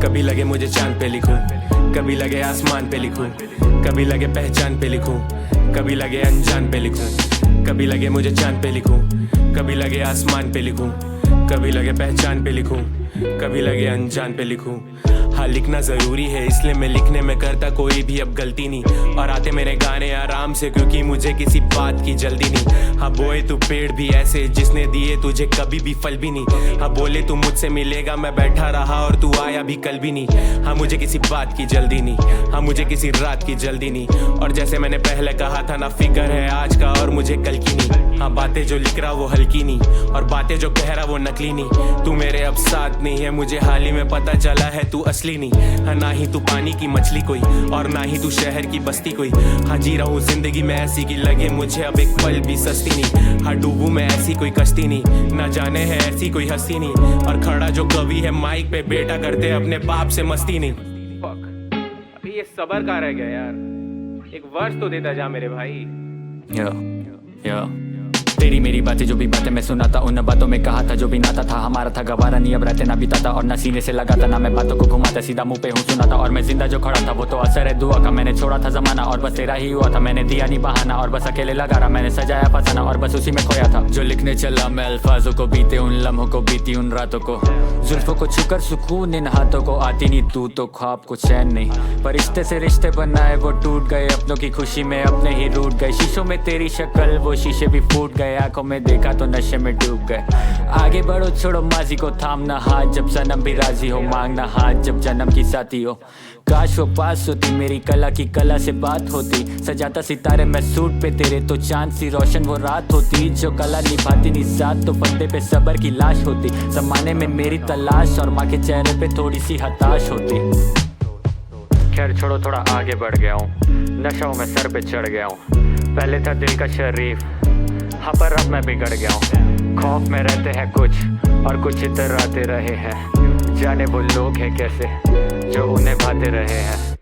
कभी लगे मुझे चांद पे लिखूं, कभी लगे आसमान पे लिखूं, कभी लगे पहचान पे लिखूं, कभी लगे अनजान पे लिखूं, कभी लगे मुझे चांद पे लिखूं, कभी लगे आसमान पे लिखूं, कभी लगे पहचान पे लिखूं, कभी लगे अनजान पे लिखूं। हाँ, लिखना जरूरी है इसलिए मैं लिखने में करता कोई भी अब गलती नहीं, और आते मेरे गाने आराम से क्योंकि मुझे किसी बात की जल्दी नहीं। हाँ बोए तू पेड़ भी ऐसे जिसने दिए तुझे कभी भी फल भी नहीं। हाँ बोले तू मुझसे मिलेगा मैं बैठा रहा और तू आया भी कल भी नहीं। हाँ मुझे किसी बात की जल्दी नहीं, हाँ मुझे किसी रात की जल्दी नहीं। और जैसे मैंने पहले कहा था ना फिक्र है आज का और मुझे कल की नहीं। हाँ बातें जो लिख रहा वो हल्की नहीं, और बातें जो कह रहा वो नकली नहीं। तू मेरे अब साथ नहीं है मुझे हाल ही में पता चला है तू असली नहीं। हाँ ना ही तू पानी की मछली कोई और ना ही तू शहर की बस्ती कोई। हाँ जी रहा हूँ जिंदगी में ऐसी की लगे मुझे अब एक पल भी सस्ती नहीं। हाँ डूबू मैं ऐसी कोई कश्ती नहीं, ना जाने है ऐसी कोई हस्ती नहीं। और खड़ा जो कवि है माइक पे बेटा करते अपने बाप से मस्ती नहीं। अभी ये सबर का रह गया यार, एक वर्ष तो देता जा मेरे भाई। तेरी मेरी बातें जो भी बातें मैं सुनाता उन बातों में कहा था जो भी नाता था हमारा था गवारा नहीं अब रहते ना बीता और ना सीने से लगा था ना मैं बातों को घुमाता सीधा मुंह पे हूँ सुनाता। और मैं जिंदा जो खड़ा था वो तो असर है दुआ का, मैंने छोड़ा था जमाना और बस तेरा ही हुआ था। मैंने दिया नहीं बहाना और बस अकेले लगा रहा, मैंने सजाया फसाना और बस उसी में खोया था। जो लिखने चला मैं अल्फाजों को बीते उन लम्हों को बीती उन रातों को, जुल्फों को छूकर सुकून इन हाथों को आती नहीं तू तो ख्वाब को चैन नहीं। पर रिश्ते से रिश्ते बनाए वो टूट गए, अपनों की खुशी में अपने ही रूठ गए। शीशों में तेरी शक्ल वो शीशे भी फूट गए, आंखों में देखा तो नशे में डूब गए। आगे बढ़ो छोड़ो माजी को थामना हाथ जब सनम भी राजी हो, मांगना हाथ जब जन्म की साथी हो। काश वो पास होती मेरी कला की कला से बात होती, सजाता सितारे मैं सूट पे तेरे तो चांद सी रोशन वो रात होती। जो कला निभाती नहीं साथ तो पर्दे पे सबर की लाश होती, जमाने में मेरी तलाश और माँ के चेहरे पे थोड़ी सी हताश होती। खैर छोड़ो थोड़ा आगे बढ़ गया हूँ, नशाओं में सर पे चढ़ गया हूँ। पहले था दिल का शरीफ हाँ पर अब मैं बिगड़ गया हूँ। खौफ में रहते हैं कुछ और कुछ इतराते रहे हैं, जाने वो लोग हैं कैसे जो उन्हें भाते रहे हैं।